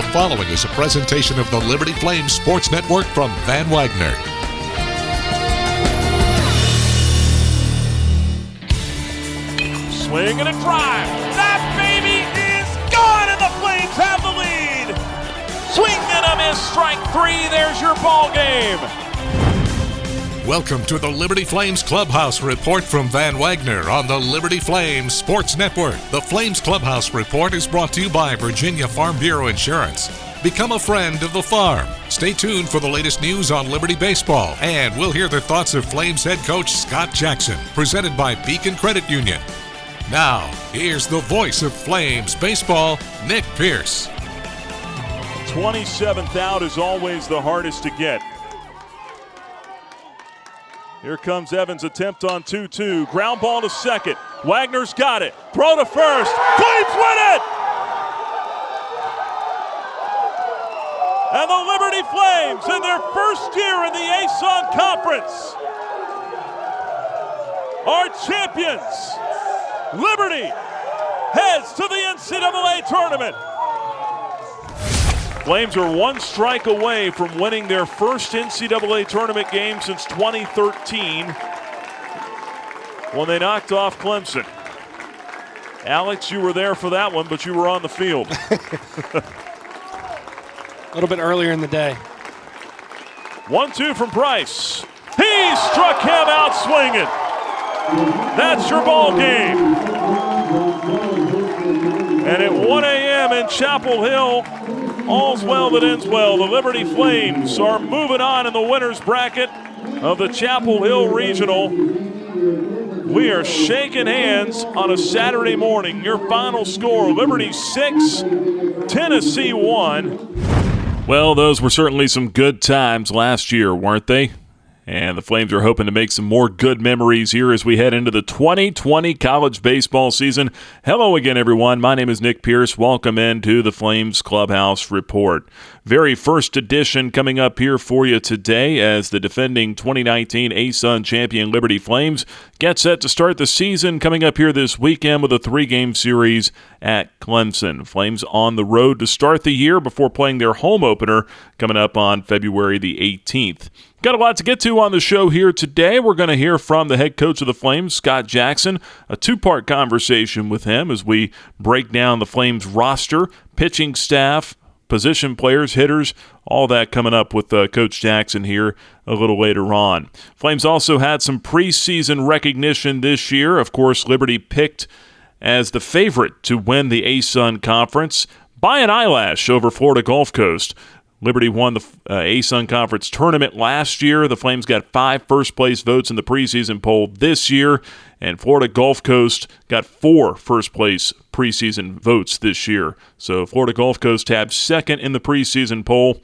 The following is a presentation of the Liberty Flames Sports Network from Van Wagner. Swing and a drive. That baby is gone, and the Flames have the lead. Swing and a miss, strike three. There's your ball game. Welcome to the Liberty Flames Clubhouse Report from Van Wagner on the Liberty Flames Sports Network. The Flames Clubhouse Report is brought to you by Virginia Farm Bureau Insurance. Become a friend of the farm. Stay tuned for the latest news on Liberty Baseball, and we'll hear the thoughts of Flames head coach Scott Jackson, presented by Beacon Credit Union. Now, here's the voice of Flames Baseball, Nick Pierce. 27th out is always the hardest to get. Here comes Evans' attempt on 2-2. Ground ball to second. Wagner's got it. Throw to first. Flames win it! And the Liberty Flames, in their first year in the ASUN Conference, are champions. Liberty heads to the NCAA tournament. Flames are one strike away from winning their first NCAA tournament game since 2013 when they knocked off Clemson. Alex, you were there for that one, but you were on the field. A little bit earlier in the day. 1-2 from Price. He struck him out swinging. That's your ball game. And at 1 a.m. in Chapel Hill, all's well that ends well. The Liberty Flames are moving on in the winner's bracket of the Chapel Hill Regional. We are shaking hands on a Saturday morning. Your final score, Liberty 6, Tennessee 1. Well, those were certainly some good times last year, weren't they? And the Flames are hoping to make some more good memories here as we head into the 2020 college baseball season. Hello again, everyone. My name is Nick Pierce. Welcome into the Flames Clubhouse Report. Very first edition coming up here for you today as the defending 2019 ASUN champion Liberty Flames get set to start the season coming up here this weekend with a 3-game series at Clemson. Flames on the road to start the year before playing their home opener coming up on February the 18th. Got a lot to get to on the show here today. We're going to hear from the head coach of the Flames, Scott Jackson, a two-part conversation with him as we break down the Flames roster, pitching staff, position players, hitters, all that coming up with Coach Jackson here a little later on. Flames also had some preseason recognition this year. Of course, Liberty picked as the favorite to win the ASUN Conference by an eyelash over Florida Gulf Coast. Liberty won the ASUN Conference tournament last year. The Flames got 5 first-place votes in the preseason poll this year, and Florida Gulf Coast got 4 first-place preseason votes this year. So Florida Gulf Coast tabbed second in the preseason poll.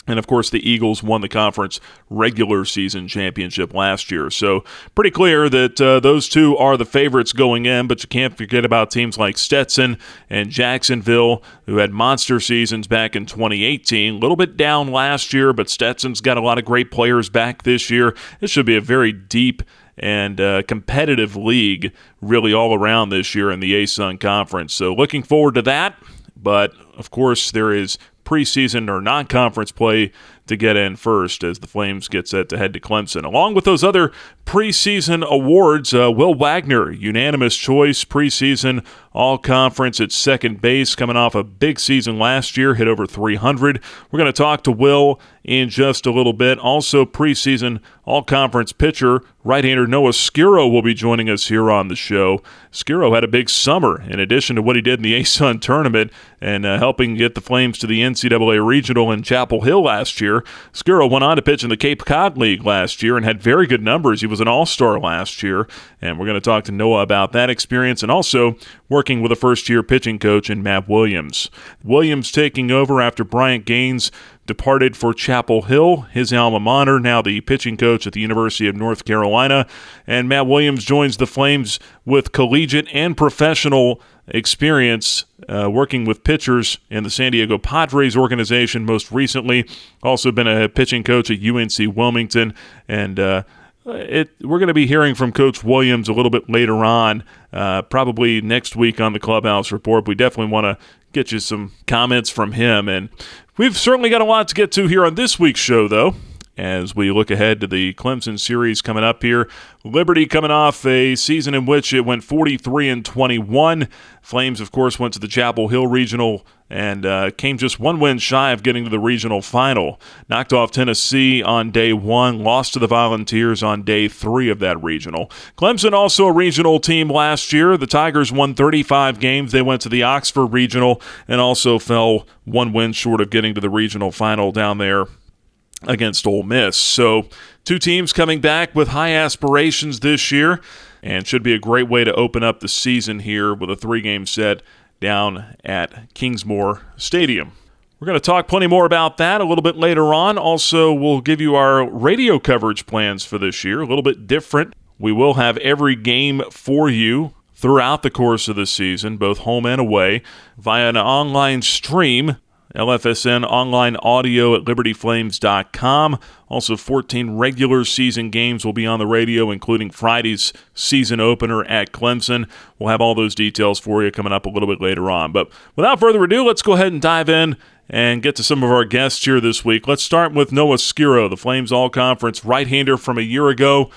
And, of course, the Eagles won the conference regular season championship last year. So pretty clear that those two are the favorites going in, but you can't forget about teams like Stetson and Jacksonville, who had monster seasons back in 2018. A little bit down last year, but Stetson's got a lot of great players back this year. It should be a very deep and competitive league really all around this year in the ASUN Conference. So looking forward to that, but, of course, there is preseason or non-conference play to get in first as the Flames get set to head to Clemson. Along with those other preseason awards, Will Wagner, unanimous choice, preseason all-conference at second base, coming off a big season last year, hit over 300. We're going to talk to Will in just a little bit. Also, preseason all-conference pitcher, right-hander Noah Skirrow will be joining us here on the show. Skirrow had a big summer in addition to what he did in the ASUN tournament and helping get the Flames to the NCAA Regional in Chapel Hill last year. Skirrow went on to pitch in the Cape Cod League last year and had very good numbers. He was an all-star last year, and we're going to talk to Noah about that experience and also working with a first-year pitching coach in Matt Williams. Williams taking over after Bryant Gaines departed for Chapel Hill, his alma mater, now the pitching coach at the University of North Carolina. And Matt Williams joins the Flames with collegiate and professional experience working with pitchers in the San Diego Padres organization most recently. Also been a pitching coach at UNC Wilmington and We're going to be hearing from Coach Williams a little bit later on, probably next week on the Clubhouse Report. We definitely want to get you some comments from him. And we've certainly got a lot to get to here on this week's show, though, as we look ahead to the Clemson series coming up here. Liberty coming off a season in which it went 43-21. Flames, of course, went to the Chapel Hill Regional and came just one win shy of getting to the regional final. Knocked off Tennessee on day one, lost to the Volunteers on day 3 of that regional. Clemson also a regional team last year. The Tigers won 35 games. They went to the Oxford Regional and also fell one win short of getting to the regional final down there against Ole Miss. So 2 teams coming back with high aspirations this year, and should be a great way to open up the season here with a 3-game set down at Kingsmore Stadium. We're going to talk plenty more about that a little bit later on. Also, we'll give you our radio coverage plans for this year, a little bit different. We will have every game for you throughout the course of the season, both home and away, via an online stream, LFSN online audio at libertyflames.com. Also, 14 regular season games will be on the radio, including Friday's season opener at Clemson. We'll have all those details for you coming up a little bit later on. But without further ado, let's go ahead and dive in and get to some of our guests here this week. Let's start with Noah Skirrow, the Flames All-Conference right-hander from a year ago,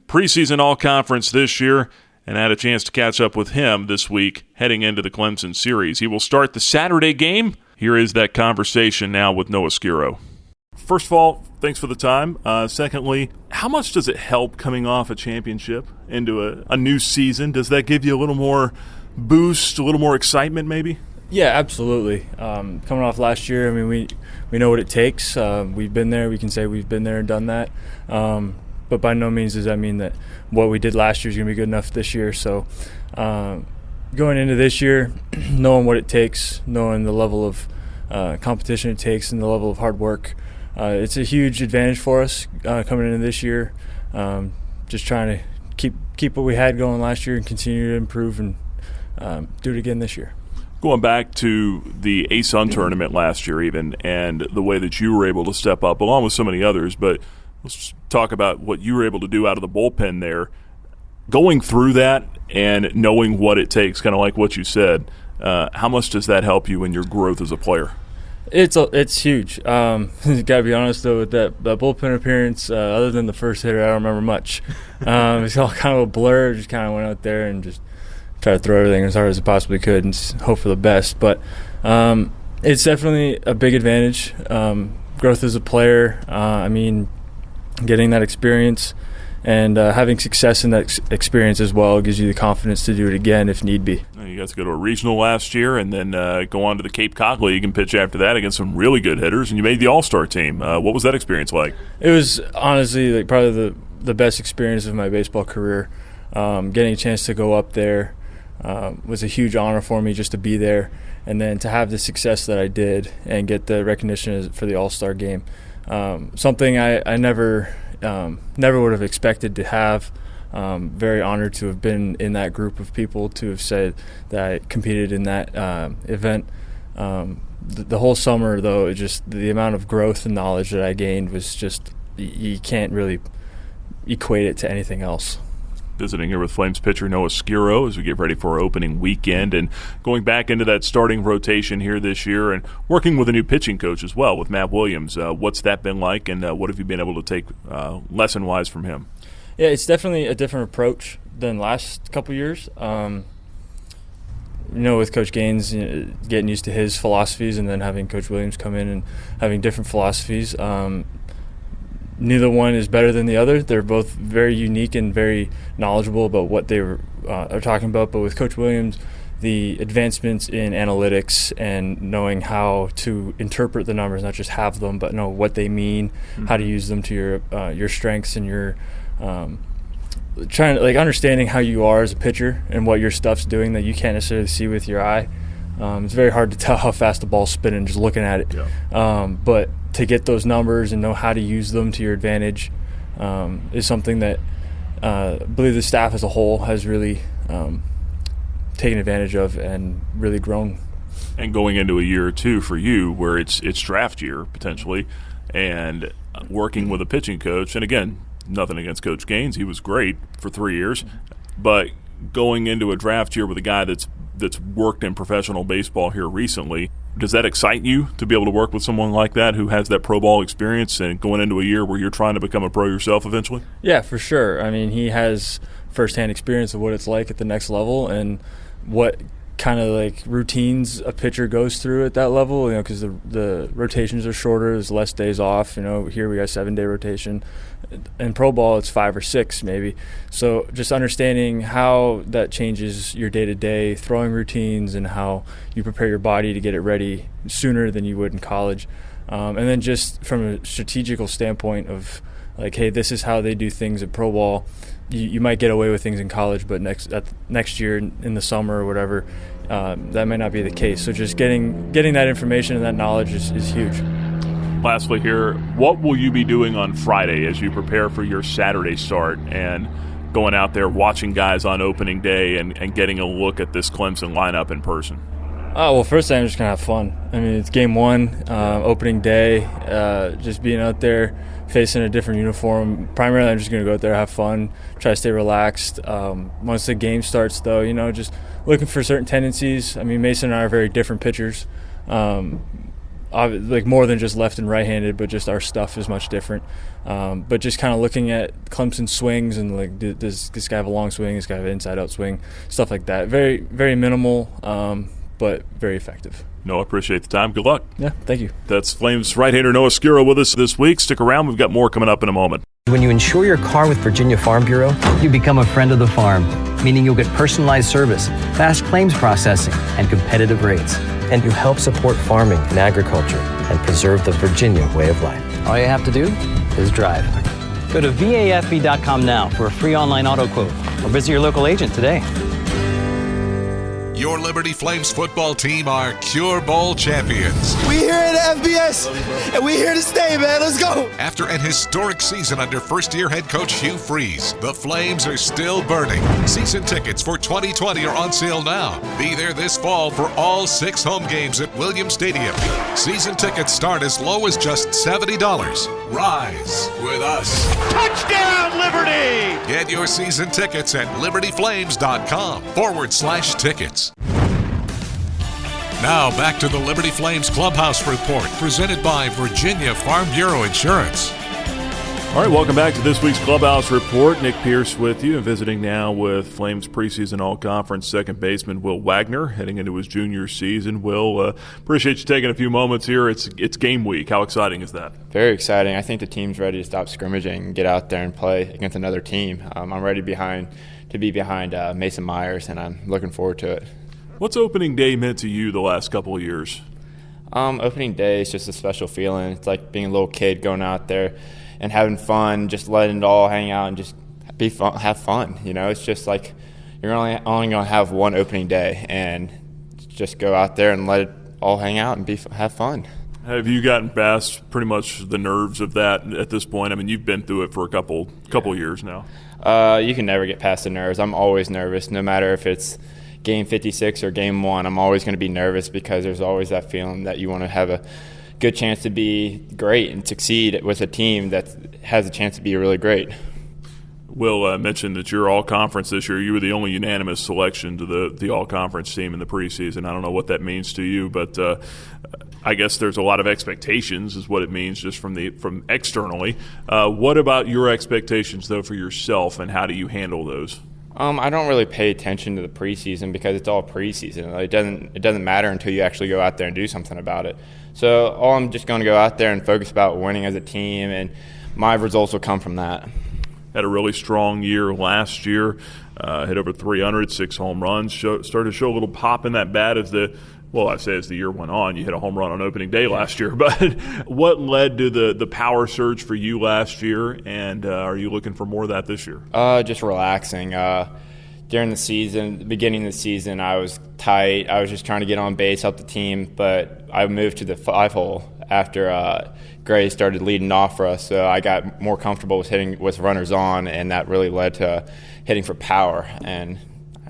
preseason All-Conference this year, and I had a chance to catch up with him this week heading into the Clemson series. He will start the Saturday game. Here is that conversation now with Noah Skirrow. First of all, thanks for the time. Secondly, how much does it help coming off a championship into a new season? Does that give you a little more boost, a little more excitement maybe? Yeah, absolutely. Coming off last year, I mean, we know what it takes. We've been there. We can say we've been there and done that. But by no means does that mean that what we did last year is going to be good enough this year. So going into this year, knowing what it takes, knowing the level of competition it takes and the level of hard work, it's a huge advantage for us coming into this year. Just trying to keep what we had going last year and continue to improve and do it again this year. Going back to the ASUN tournament last year even, and the way that you were able to step up along with so many others, but let's talk about what you were able to do out of the bullpen there. Going through that and knowing what it takes, kind of like what you said, how much does that help you in your growth as a player? It's huge. Gotta be honest though, with that bullpen appearance, other than the first hitter, I don't remember much. It's all kind of a blur. Just kind of went out there and just tried to throw everything as hard as I possibly could and hope for the best. But it's definitely a big advantage. Growth as a player. I mean, getting that experience and having success in that experience as well gives you the confidence to do it again if need be. You got to go to a regional last year and then go on to the Cape Cod League and pitch after that against some really good hitters, and you made the All-Star team. What was that experience like? It was honestly probably the best experience of my baseball career. Getting a chance to go up there was a huge honor for me just to be there, and then to have the success that I did and get the recognition for the All-Star game. Something I never would have expected to have. Very honored to have been in that group of people, to have said that I competed in that event. The whole summer, though, just the amount of growth and knowledge that I gained was just, you can't really equate it to anything else. Visiting here with Flames pitcher Noah Skirrow as we get ready for our opening weekend and going back into that starting rotation here this year and working with a new pitching coach as well with Matt Williams. What's that been like, and what have you been able to take lesson-wise from him? Yeah, it's definitely a different approach than last couple years. With Coach Gaines, getting used to his philosophies and then having Coach Williams come in and having different philosophies. Neither one is better than the other. They're both very unique and very knowledgeable about what they are talking about. But with Coach Williams, the advancements in analytics and knowing how to interpret the numbers, not just have them, but know what they mean, how to use them to your strengths and your trying to understanding how you are as a pitcher and what your stuff's doing that you can't necessarily see with your eye. It's very hard to tell how fast the ball's spinning just looking at it. Yeah. But to get those numbers and know how to use them to your advantage is something that I believe the staff as a whole has really taken advantage of and really grown. And going into a year or two for you where it's draft year potentially and working with a pitching coach, and again, nothing against Coach Gaines. He was great for 3 years. But going into a draft year with a guy that's worked in professional baseball here recently, does that excite you to be able to work with someone like that who has that pro ball experience and going into a year where you're trying to become a pro yourself eventually? Yeah, for sure. I mean, he has firsthand experience of what it's like at the next level and what kind of like routines a pitcher goes through at that level, because the rotations are shorter, there's less days off. Here we got 7-day rotation. In pro ball, it's 5 or 6 maybe. So just understanding how that changes your day-to-day throwing routines and how you prepare your body to get it ready sooner than you would in college. And then just from a strategical standpoint of like, hey, this is how they do things at pro ball. You might get away with things in college, but next year in the summer or whatever, that might not be the case. So just getting that information and that knowledge is huge. Lastly here, what will you be doing on Friday as you prepare for your Saturday start and going out there watching guys on opening day and getting a look at this Clemson lineup in person? Well, first I'm just going to have fun. I mean, it's game 1, opening day, just being out there facing a different uniform. Primarily, I'm just going to go out there, have fun, try to stay relaxed. Once the game starts, though, just looking for certain tendencies. I mean, Mason and I are very different pitchers, like more than just left and right-handed, but just our stuff is much different. But just kind of looking at Clemson swings and like, does this guy have a long swing? Does this guy have an inside-out swing? Stuff like that. Very, very minimal, but very effective. Noah, appreciate the time. Good luck. Yeah, thank you. That's Flames right-hander Noah Skirrow with us this week. Stick around. We've got more coming up in a moment. When you insure your car with Virginia Farm Bureau, you become a friend of the farm, meaning you'll get personalized service, fast claims processing, and competitive rates. And you help support farming and agriculture and preserve the Virginia way of life. All you have to do is drive. Go to VAFB.com now for a free online auto quote or visit your local agent today. Your Liberty Flames football team are Cure Bowl champions. We here at FBS, and we here to stay, man. Let's go. After an historic season under first-year head coach Hugh Freeze, the Flames are still burning. Season tickets for 2020 are on sale now. Be there this fall for all 6 home games at Williams Stadium. Season tickets start as low as just $70. Rise with us. Touchdown, Liberty! Get your season tickets at libertyflames.com/tickets. Now back to the Liberty Flames Clubhouse Report, presented by Virginia Farm Bureau Insurance. All right, welcome back to this week's Clubhouse Report. Nick Pierce with you, and visiting now with Flames preseason all-conference second baseman Will Wagner, heading into his junior season. Will, appreciate you taking a few moments here. It's game week. How exciting is that? Very exciting. I think the team's ready to stop scrimmaging and get out there and play against another team. I'm ready to be behind Mason Myers, and I'm looking forward to it. What's opening day meant to you the last couple of years? Opening day is just a special feeling. It's like being a little kid going out there and having fun, just letting it all hang out and just be fun, have fun. It's just like you're only going to have one opening day, and just go out there and let it all hang out and have fun. Have you gotten past pretty much the nerves of that at this point? I mean, you've been through it for a couple years now. You can never get past the nerves. I'm always nervous, no matter if it's Game 56 or Game 1. I'm always going to be nervous because there's always that feeling that you want to have a good chance to be great and succeed with a team that has a chance to be really great. Will mentioned that you're all-conference this year. You were the only unanimous selection to the all-conference team in the preseason. I don't know what that means to you, but I guess there's a lot of expectations is what it means just from externally. What about your expectations, though, for yourself, and how do you handle those? I don't really pay attention to the preseason because it's all preseason. It doesn't matter until you actually go out there and do something about it. So I'm just going to go out there and focus about winning as a team, and my results will come from that. Had a really strong year last year, hit over 300, 6 home runs. Started to show a little pop in that bat as the year went on. You hit a home run on opening day last year. But what led to the power surge for you last year, and are you looking for more of that this year? Just relaxing. During the season, the beginning of the season, I was tight. I was just trying to get on base, help the team, but I moved to the 5-hole after Gray started leading off for us. So I got more comfortable with hitting with runners on, and that really led to hitting for power. And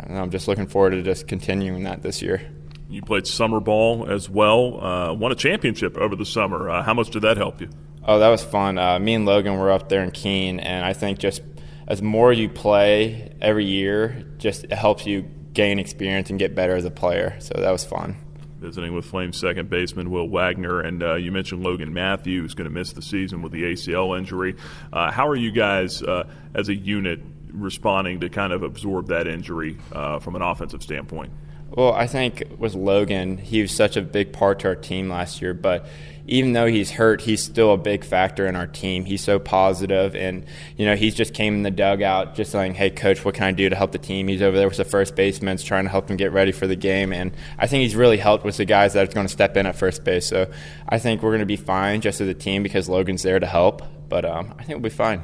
I'm just looking forward to just continuing that this year. You played summer ball as well, won a championship over the summer. How much did that help you? Oh, that was fun. Me and Logan were up there in Keene, and I think just as more you play every year, just it helps you gain experience and get better as a player. So that was fun. Visiting with Flames second baseman Will Wagner, and you mentioned Logan Matthews going to miss the season with the ACL injury. How are you guys as a unit responding to kind of absorb that injury from an offensive standpoint? Well, I think with Logan, he was such a big part to our team last year, but even though he's hurt, he's still a big factor in our team. He's so positive, and he's just came in the dugout just saying, hey, coach, what can I do to help the team? He's over there with the first baseman trying to help him get ready for the game, and I think he's really helped with the guys that are going to step in at first base. So I think we're going to be fine just as a team because Logan's there to help, but I think we'll be fine.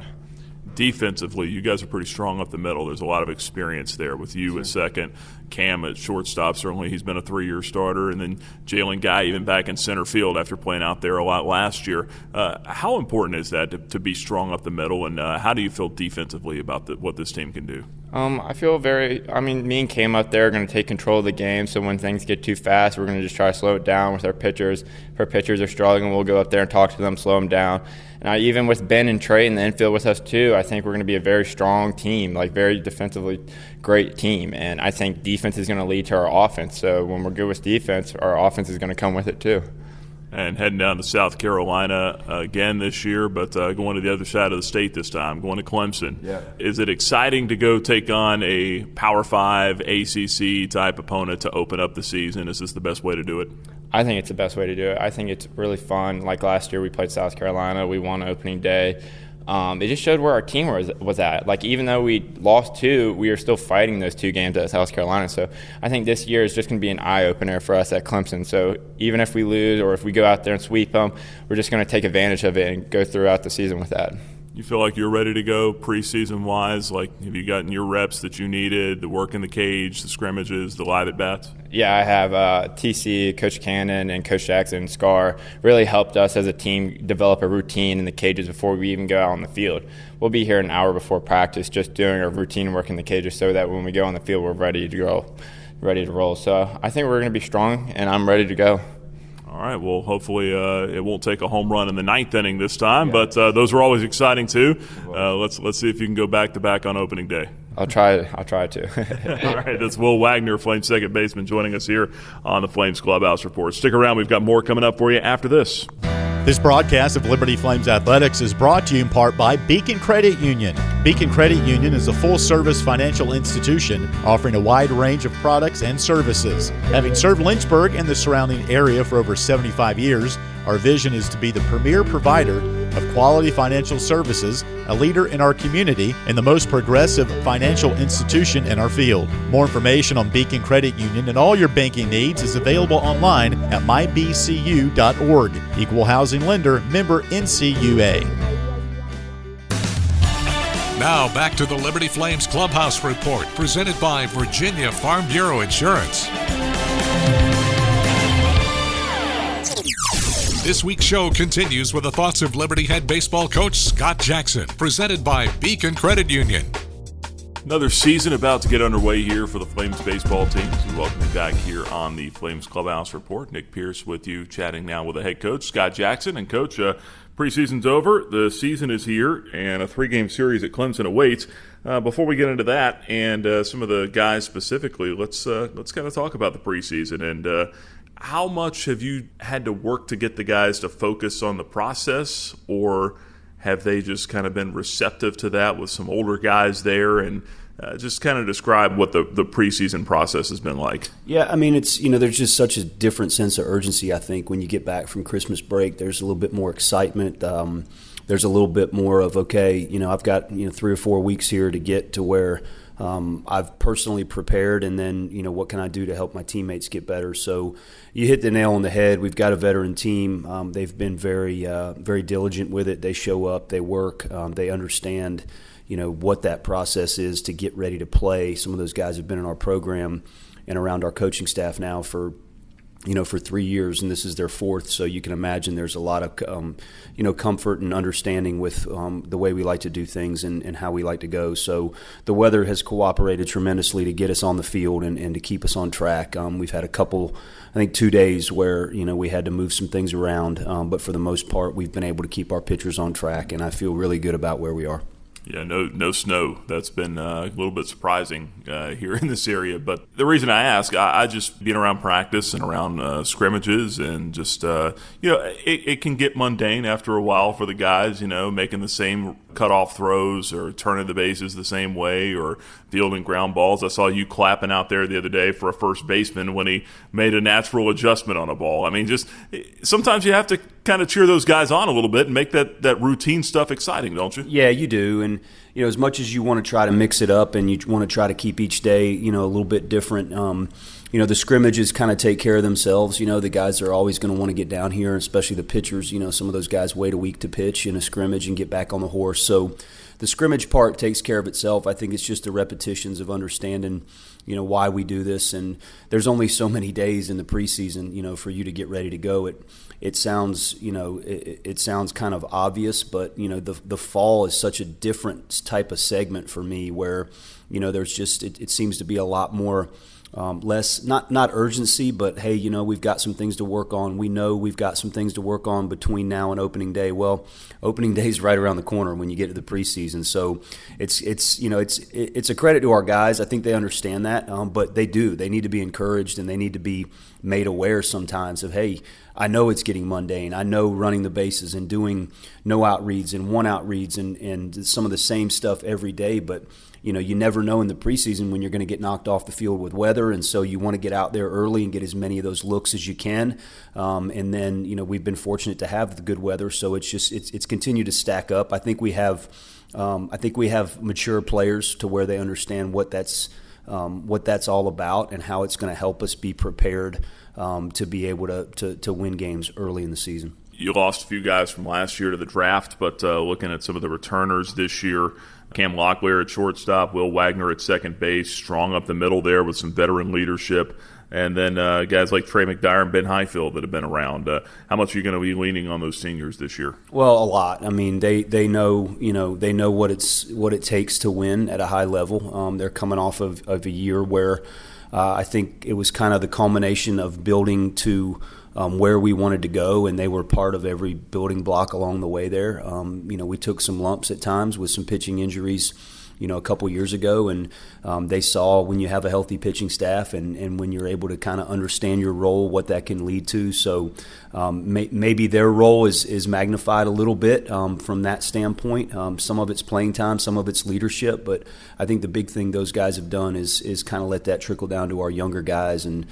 Defensively, you guys are pretty strong up the middle. There's a lot of experience there with you at second, Cam at shortstop. Certainly he's been a 3-year starter, and then Jalen Guy even back in center field after playing out there a lot last year. How important is that to be strong up the middle, and how do you feel defensively about what this team can do? I feel me and Cam up there are going to take control of the game, so when things get too fast, we're going to just try to slow it down with our pitchers. If our pitchers are struggling, we'll go up there and talk to them, slow them down. And even with Ben and Trey in the infield with us too, I think we're going to be a very strong team, very defensively great team. And I think defense is going to lead to our offense. So when we're good with defense, our offense is going to come with it too. And heading down to South Carolina again this year, but going to the other side of the state this time, going to Clemson. Yeah. Is it exciting to go take on a Power 5 ACC-type opponent to open up the season? Is this the best way to do it? I think it's the best way to do it. I think it's really fun. Like last year we played South Carolina. We won opening day. It just showed where our team was at. Even though we lost 2, we are still fighting those 2 games at South Carolina. So I think this year is just going to be an eye-opener for us at Clemson. So even if we lose or if we go out there and sweep them, we're just going to take advantage of it and go throughout the season with that. You feel like you're ready to go preseason-wise? Have you gotten your reps that you needed, the work in the cage, the scrimmages, the live at-bats? Yeah, I have TC, Coach Cannon, and Coach Jackson and Scar really helped us as a team develop a routine in the cages before we even go out on the field. We'll be here an hour before practice just doing our routine work in the cages so that when we go on the field, we're ready to go, ready to roll. So I think we're going to be strong, and I'm ready to go. All right, well, hopefully it won't take a home run in the 9th inning this time, but those are always exciting too. Let's see if you can go back-to-back on opening day. I'll try to. All right, that's Will Wagner, Flames second baseman, joining us here on the Flames Clubhouse Report. Stick around. We've got more coming up for you after this. This broadcast of Liberty Flames Athletics is brought to you in part by Beacon Credit Union. Beacon Credit Union is a full-service financial institution offering a wide range of products and services. Having served Lynchburg and the surrounding area for over 75 years, our vision is to be the premier provider of quality financial services, a leader in our community, and the most progressive financial institution in our field. More information on Beacon Credit Union and all your banking needs is available online at mybcu.org. Equal housing lender, member NCUA. Now back to the Liberty Flames Clubhouse Report, presented by Virginia Farm Bureau Insurance. This week's show continues with the thoughts of Liberty head baseball coach Scott Jackson, presented by Beacon Credit Union. Another season about to get underway here for the Flames baseball team. We welcome you back here on the Flames Clubhouse Report. Nick Pierce with you, chatting now with the head coach, Scott Jackson. And Coach, preseason's over, the season is here, and a 3-game series at Clemson awaits. Before we get into that and some of the guys specifically, let's kind of talk about the preseason and how much have you had to work to get the guys to focus on the process, or have they just kind of been receptive to that with some older guys there? And just kind of describe what the preseason process has been like. Yeah, I mean, it's there's just such a different sense of urgency, I think, when you get back from Christmas break. There's a little bit more excitement. There's a little bit more of, okay, I've got 3 or 4 weeks here to get to where I've personally prepared, and then what can I do to help my teammates get better? So you hit the nail on the head. We've got a veteran team. They've been very very diligent with it. They show up, they work, they understand what that process is to get ready to play. Some of those guys have been in our program and around our coaching staff now for for 3 years, and this is their fourth. So you can imagine there's a lot of, comfort and understanding with the way we like to do things and how we like to go. So the weather has cooperated tremendously to get us on the field and to keep us on track. We've had a couple, I think 2 days where, we had to move some things around. But for the most part, we've been able to keep our pitchers on track, and I feel really good about where we are. Yeah, no snow. That's been a little bit surprising here in this area. But the reason I ask, I just being around practice and around scrimmages and just, it can get mundane after a while for the guys, making the same cutoff throws or turning the bases the same way or fielding ground balls. I saw you clapping out there the other day for a first baseman when he made a natural adjustment on a ball. I mean, just sometimes you have to kind of cheer those guys on a little bit and make that routine stuff exciting, don't you? Yeah, you do. And, as much as you want to try to mix it up and you want to try to keep each day, a little bit different, the scrimmages kind of take care of themselves. The guys are always going to want to get down here, especially the pitchers. Some of those guys wait a week to pitch in a scrimmage and get back on the horse. So the scrimmage part takes care of itself. I think it's just the repetitions of understanding, why we do this. And there's only so many days in the preseason, for you to get ready to go. It sounds, it sounds kind of obvious, but, the fall is such a different type of segment for me where, there's just, it seems to be a lot more less, not urgency, but hey, we've got some things to work on. We know we've got some things to work on between now and opening day. Well, opening day is right around the corner when you get to the preseason. So it's a credit to our guys. I think they understand that, but they do. They need to be encouraged and they need to be made aware sometimes of, hey, I know it's getting mundane. I know running the bases and doing no out reads and one out reads and some of the same stuff every day, but you never know in the preseason when you're going to get knocked off the field with weather, and so you want to get out there early and get as many of those looks as you can. And then we've been fortunate to have the good weather, so it's continued to stack up. I think we have mature players to where they understand what that's all about and how it's going to help us be prepared to be able to win games early in the season. You lost a few guys from last year to the draft, but looking at some of the returners this year, Cam Locklear at shortstop, Will Wagner at second base, strong up the middle there with some veteran leadership, and then guys like Trey McDyer and Ben Highfield that have been around. How much are you going to be leaning on those seniors this year? Well, a lot. I mean, they know what it takes to win at a high level. They're coming off of a year where I think it was kind of the culmination of building to where we wanted to go, and they were part of every building block along the way there. We took some lumps at times with some pitching injuries, a couple years ago, and they saw when you have a healthy pitching staff and when you're able to kind of understand your role, what that can lead to. So maybe their role is magnified a little bit from that standpoint. Some of it's playing time, some of it's leadership, but I think the big thing those guys have done is kind of let that trickle down to our younger guys and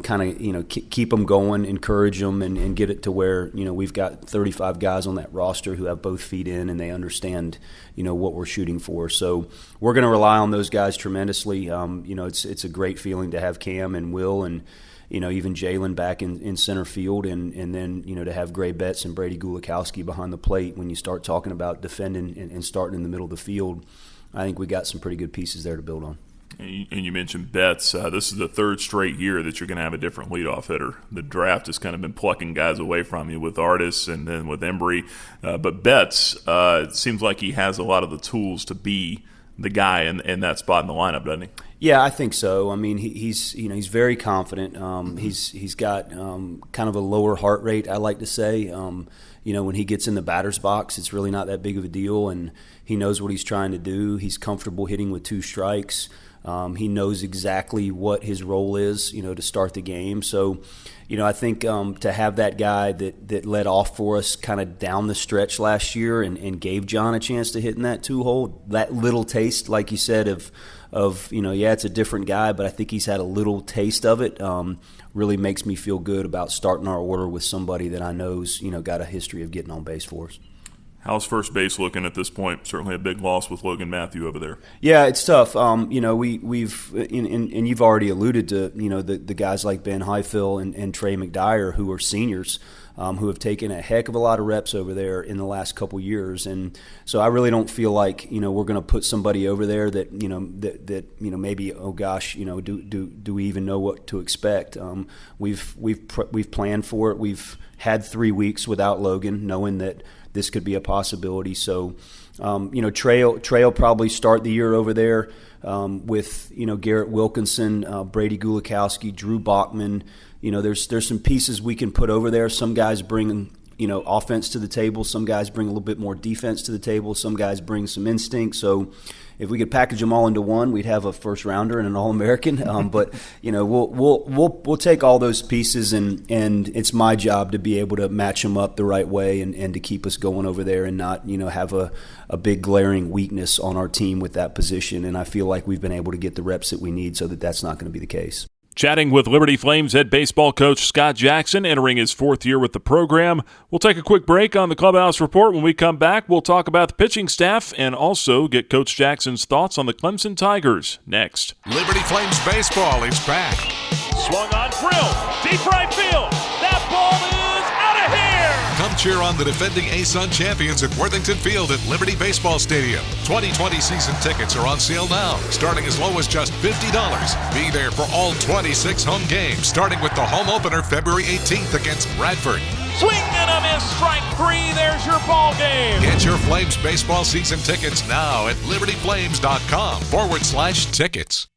kind of keep them going, encourage them, and get it to where we've got 35 guys on that roster who have both feet in and they understand what we're shooting for. So we're going to rely on those guys tremendously. It's a great feeling to have Cam and Will and even Jalen back in center field, and then to have Gray Betts and Brady Gulikowski behind the plate. When you start talking about defending and starting in the middle of the field, I think we got some pretty good pieces there to build on. And you mentioned Betts. This is the third straight year that you're going to have a different leadoff hitter. The draft has kind of been plucking guys away from you with Artis and then with Embry. But Betts, it seems like he has a lot of the tools to be the guy in that spot in the lineup, doesn't he? Yeah, I think so. I mean, he's very confident. He's got kind of a lower heart rate, I like to say. When he gets in the batter's box, it's really not that big of a deal, and he knows what he's trying to do. He's comfortable hitting with 2 strikes. He knows exactly what his role is, to start the game. So, I think to have that guy that led off for us kind of down the stretch last year and gave John a chance to hit in that 2-hole, that little taste, like you said, of it's a different guy, but I think he's had a little taste of it. Really makes me feel good about starting our order with somebody that I know's, got a history of getting on base for us. How's first base looking at this point? Certainly a big loss with Logan Matthew over there. Yeah, it's tough. We've and you've already alluded to the guys like Ben Highfill and Trey McDyer, who are seniors, who have taken a heck of a lot of reps over there in the last couple years, and so I really don't feel like we're going to put somebody over there that maybe, oh gosh, do we even know what to expect? We've planned for it. We've had 3 weeks without Logan, knowing that this could be a possibility. So, Trey will probably start the year over there with Garrett Wilkinson, Brady Gulakowski, Drew Bachman. There's some pieces we can put over there. Some guys bring offense to the table. Some guys bring a little bit more defense to the table. Some guys bring some instinct. So if we could package them all into one, we'd have a first rounder and an All-American. But we'll take all those pieces, and it's my job to be able to match them up the right way and to keep us going over there and not have a big glaring weakness on our team with that position. And I feel like we've been able to get the reps that we need so that that's not going to be the case. Chatting with Liberty Flames head baseball coach Scott Jackson, entering his 4th year with the program. We'll take a quick break on the Clubhouse Report. When we come back, we'll talk about the pitching staff and also get Coach Jackson's thoughts on the Clemson Tigers next. Liberty Flames baseball is back. Swung on, drill, deep right field. That ball is out of here! Come cheer on the defending ASUN champions at Worthington Field at Liberty Baseball Stadium. 2020 season tickets are on sale now, starting as low as just $50. Be there for all 26 home games, starting with the home opener February 18th against Bradford. Swing and a miss, strike 3, there's your ball game. Get your Flames baseball season tickets now at libertyflames.com/tickets.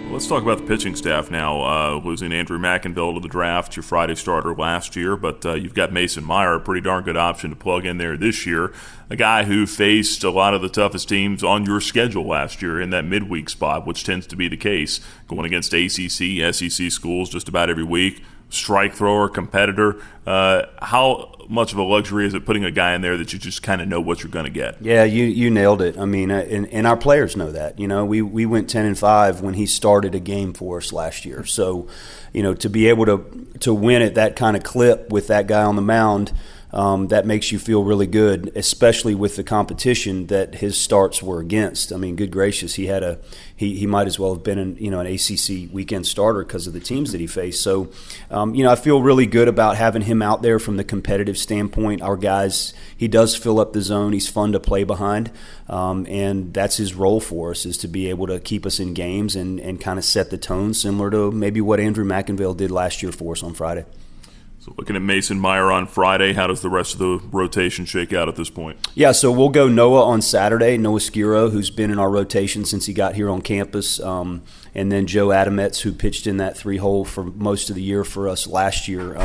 Let's talk about the pitching staff now. Losing Andrew McInville to the draft, your Friday starter last year, but you've got Mason Meyer, a pretty darn good option to plug in there this year. A guy who faced a lot of the toughest teams on your schedule last year in that midweek spot, which tends to be the case, going against ACC, SEC schools just about every week. Strike thrower, competitor. How much of a luxury is it putting a guy in there that you just kind of know what you're going to get? Yeah, you nailed it. I mean, and our players know that. We went 10-5 when he started a game for us last year. So, to be able to win at that kind of clip with that guy on the mound, that makes you feel really good, especially with the competition that his starts were against. I mean, good gracious, he might as well have been an ACC weekend starter because of the teams that he faced. So, I feel really good about having him out there from the competitive standpoint. Our guys, he does fill up the zone. He's fun to play behind, and that's his role for us, is to be able to keep us in games and kind of set the tone, similar to maybe what Andrew McInville did last year for us on Friday. So looking at Mason Meyer on Friday, how does the rest of the rotation shake out at this point? Yeah, so we'll go Noah on Saturday, Noah Skirrow, who's been in our rotation since he got here on campus, and then Joe Adametz, who pitched in that 3-hole for most of the year for us last year.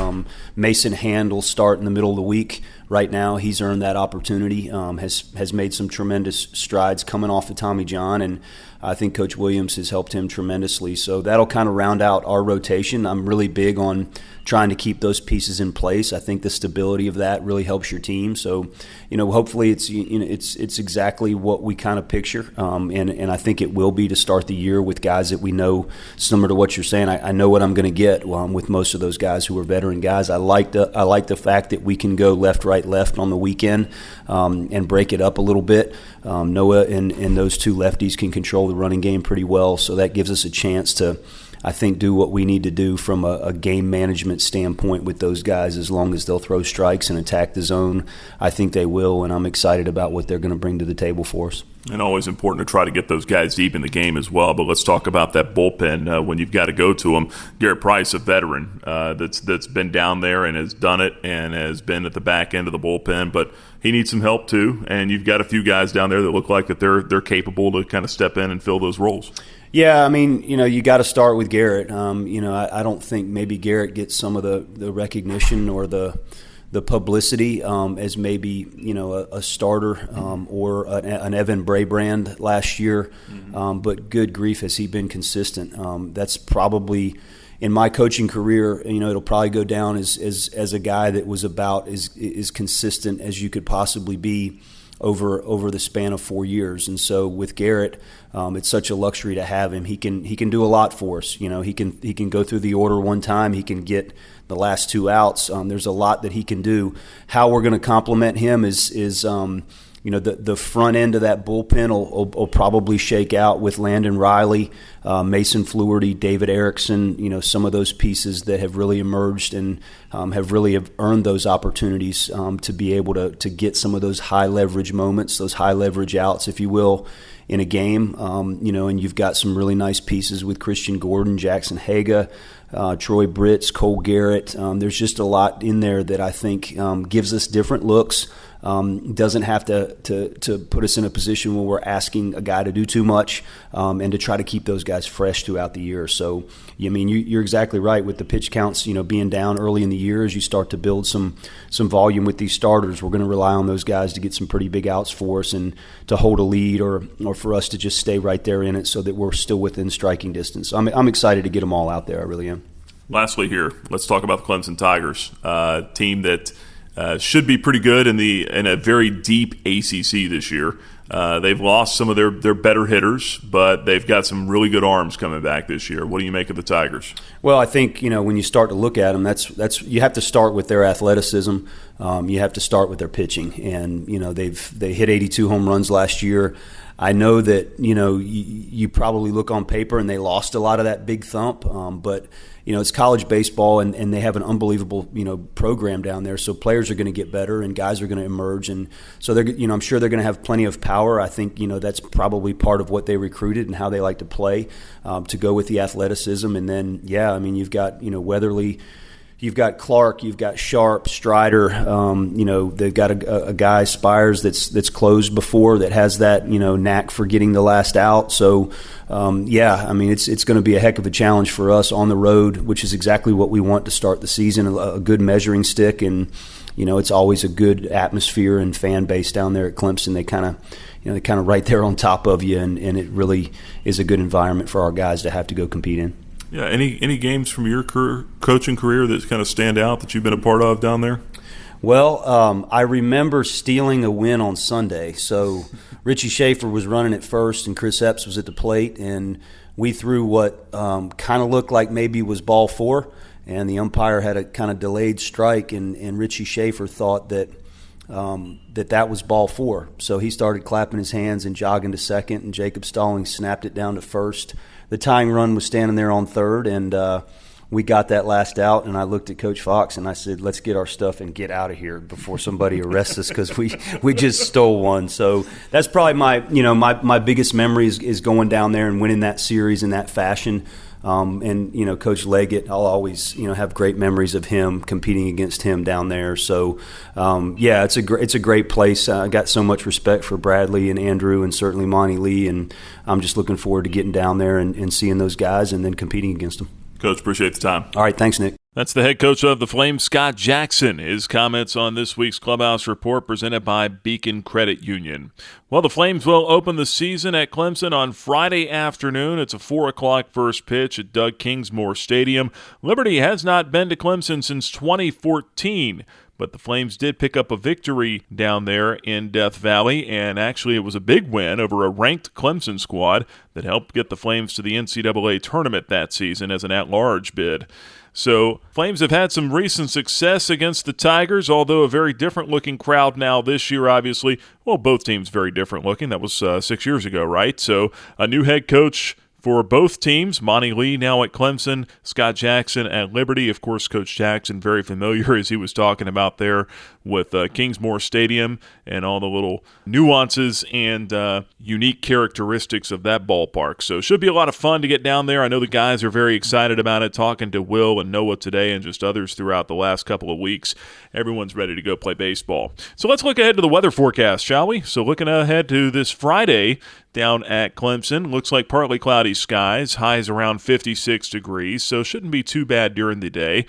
Mason Hand will start in the middle of the week. Right now, he's earned that opportunity, has made some tremendous strides coming off of Tommy John, and I think Coach Williams has helped him tremendously. So that'll kind of round out our rotation. I'm really big on trying to keep those pieces in place. I think the stability of that really helps your team. So, hopefully it's exactly what we kind of picture, and I think it will be to start the year with guys that we know, similar to what you're saying. I know what I'm going to get with most of those guys who are veteran guys. I like the fact that we can go left, right, left on the weekend and break it up a little bit. Noah and those two lefties can control the running game pretty well, so that gives us a chance to, I think, do what we need to do from a game management standpoint with those guys. As long as they'll throw strikes and attack the zone, I think they will, and I'm excited about what they're going to bring to the table for us. And always important to try to get those guys deep in the game as well. But let's talk about that bullpen when you've got to go to them. Garrett Price, a veteran that's been down there and has done it and has been at the back end of the bullpen, but he needs some help too. And you've got a few guys down there that look like that they're capable to kind of step in and fill those roles. Yeah, I mean, you got to start with Garrett. I don't think maybe Garrett gets some of the recognition or the publicity as maybe a starter or an Evan Braybrand last year. Mm-hmm. But good grief, has he been consistent? That's probably, in my coaching career, it'll probably go down as a guy that was about as consistent as you could possibly be over the span of 4 years. And so with Garrett, it's such a luxury to have him. He can do a lot for us. He can go through the order one time. He can get the last 2 outs. There's a lot that he can do. How we're going to complement him is the front end of that bullpen will probably shake out with Landon Riley, Mason Fluharty, David Erickson, some of those pieces that have really emerged and have really earned those opportunities to be able to get some of those high leverage moments, those high leverage outs, if you will, in a game. And you've got some really nice pieces with Christian Gordon, Jackson Haga, Troy Britz, Cole Garrett. There's just a lot in there that I think gives us different looks. Doesn't have to put us in a position where we're asking a guy to do too much, and to try to keep those guys fresh throughout the year. So, you're exactly right with the pitch counts, being down early in the year. As you start to build some volume with these starters, we're going to rely on those guys to get some pretty big outs for us and to hold a lead, or for us to just stay right there in it so that we're still within striking distance. I'm excited to get them all out there. I really am. Lastly here, let's talk about the Clemson Tigers, team that should be pretty good in a very deep ACC this year. They've lost some of their better hitters, but they've got some really good arms coming back this year. What do you make of the Tigers? Well, I think when you start to look at them, that's you have to start with their athleticism. You have to start with their pitching, and they hit 82 home runs last year. I know that you probably look on paper and they lost a lot of that big thump, but it's college baseball, and they have an unbelievable program down there. So players are going to get better, and guys are going to emerge, and so they're I'm sure they're going to have plenty of power. I think that's probably part of what they recruited and how they like to play, to go with the athleticism. And then you've got Weatherly. You've got Clark, you've got Sharp, Strider. They've got a guy, Spires, that's closed before, that has that knack for getting the last out. So it's going to be a heck of a challenge for us on the road, which is exactly what we want to start the season. A good measuring stick, and it's always a good atmosphere and fan base down there at Clemson. They kind of right there on top of you, and it really is a good environment for our guys to have to go compete in. Yeah, any games from your coaching career that kind of stand out that you've been a part of down there? Well, I remember stealing a win on Sunday. So Richie Schaefer was running at first, and Chris Epps was at the plate, and we threw what kind of looked like maybe was ball 4, and the umpire had a kind of delayed strike, and Richie Schaefer thought that was ball 4. So he started clapping his hands and jogging to second, and Jacob Stallings snapped it down to first. The tying run was standing there on third, and we got that last out, and I looked at Coach Fox and I said, let's get our stuff and get out of here before somebody arrests us, because we just stole one. So that's probably my biggest memory is going down there and winning that series in that fashion. And Coach Leggett, I'll always have great memories of him, competing against him down there. So it's a great place. I got so much respect for Bradley and Andrew and certainly Monty Lee, and I'm just looking forward to getting down there and seeing those guys and then competing against them. Coach, appreciate the time. All right, thanks, Nick. That's the head coach of the Flames, Scott Jackson. His comments on this week's Clubhouse Report presented by Beacon Credit Union. Well, the Flames will open the season at Clemson on Friday afternoon. It's a 4 o'clock first pitch at Doug Kingsmore Stadium. Liberty has not been to Clemson since 2014. But the Flames did pick up a victory down there in Death Valley, and actually it was a big win over a ranked Clemson squad that helped get the Flames to the NCAA tournament that season as an at-large bid. So Flames have had some recent success against the Tigers, although a very different-looking crowd now this year, obviously. Well, both teams very different-looking. That was 6 years ago, right? So a new head coach for both teams, Monty Lee now at Clemson, Scott Jackson at Liberty. Of course, Coach Jackson very familiar, as he was talking about there with Kingsmore Stadium and all the little nuances and unique characteristics of that ballpark. So it should be a lot of fun to get down there. I know the guys are very excited about it, talking to Will and Noah today and just others throughout the last couple of weeks. Everyone's ready to go play baseball. So let's look ahead to the weather forecast, shall we? So looking ahead to this Friday down at Clemson, looks like partly cloudy skies, highs around 56 degrees, so shouldn't be too bad during the day.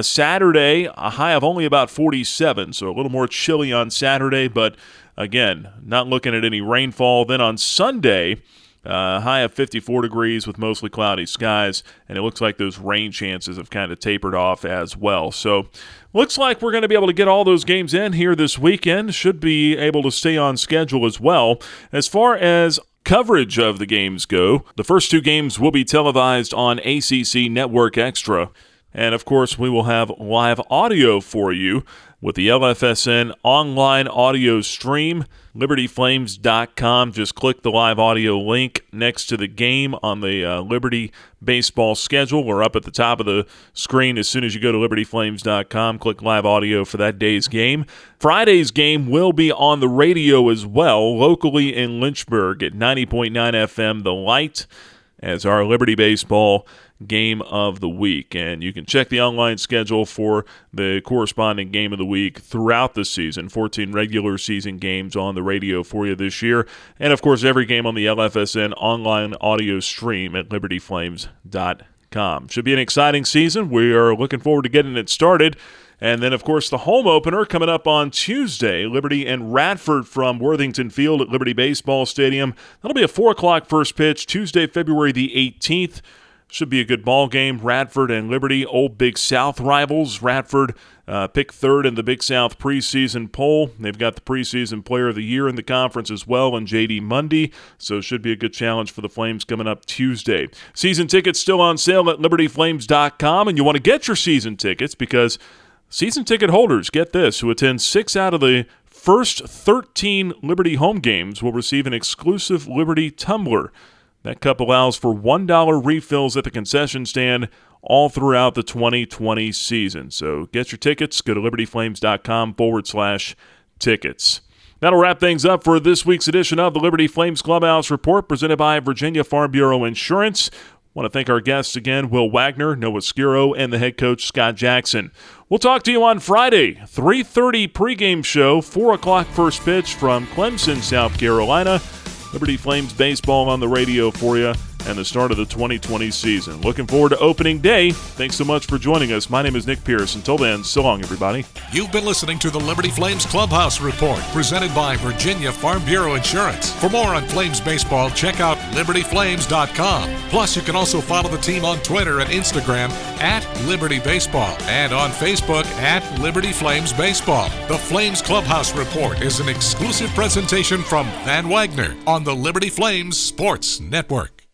Saturday, a high of only about 47, so a little more chilly on Saturday, but again, not looking at any rainfall. Then on Sunday, High of 54 degrees with mostly cloudy skies, and it looks like those rain chances have kind of tapered off as well. So looks like we're going to be able to get all those games in here this weekend. Should be able to stay on schedule as well. As far as coverage of the games go, the first 2 games will be televised on ACC Network Extra. And, of course, we will have live audio for you with the LFSN online audio stream, libertyflames.com. Just click the live audio link next to the game on the Liberty baseball schedule or up at the top of the screen as soon as you go to libertyflames.com. Click live audio for that day's game. Friday's game will be on the radio as well, locally in Lynchburg at 90.9 FM, The Light, as our Liberty baseball game of the week. And you can check the online schedule for the corresponding game of the week throughout the season. 14 regular season games on the radio for you this year. And, of course, every game on the LFSN online audio stream at libertyflames.com. Should be an exciting season. We are looking forward to getting it started. And then, of course, the home opener coming up on Tuesday, Liberty and Radford from Worthington Field at Liberty Baseball Stadium. That'll be a 4 o'clock first pitch, Tuesday, February the 18th. Should be a good ball game. Radford and Liberty, old Big South rivals. Radford picked 3rd in the Big South preseason poll. They've got the preseason player of the year in the conference as well, and J.D. Mundy, so should be a good challenge for the Flames coming up Tuesday. Season tickets still on sale at libertyflames.com, and you want to get your season tickets because season ticket holders, get this, who attend 6 out of the first 13 Liberty home games will receive an exclusive Liberty tumbler. That cup allows for $1 refills at the concession stand all throughout the 2020 season. So get your tickets. Go to libertyflames.com/tickets. That'll wrap things up for this week's edition of the Liberty Flames Clubhouse Report presented by Virginia Farm Bureau Insurance. I want to thank our guests again, Will Wagner, Noah Skirrow, and the head coach, Scott Jackson. We'll talk to you on Friday, 3:30 pregame show, 4 o'clock first pitch from Clemson, South Carolina. Liberty Flames baseball on the radio for you and the start of the 2020 season. Looking forward to opening day. Thanks so much for joining us. My name is Nick Pierce. Until then, so long, everybody. You've been listening to the Liberty Flames Clubhouse Report, presented by Virginia Farm Bureau Insurance. For more on Flames baseball, check out libertyflames.com. Plus, you can also follow the team on Twitter and Instagram at Liberty Baseball and on Facebook at Liberty Flames Baseball. The Flames Clubhouse Report is an exclusive presentation from Van Wagner on the Liberty Flames Sports Network.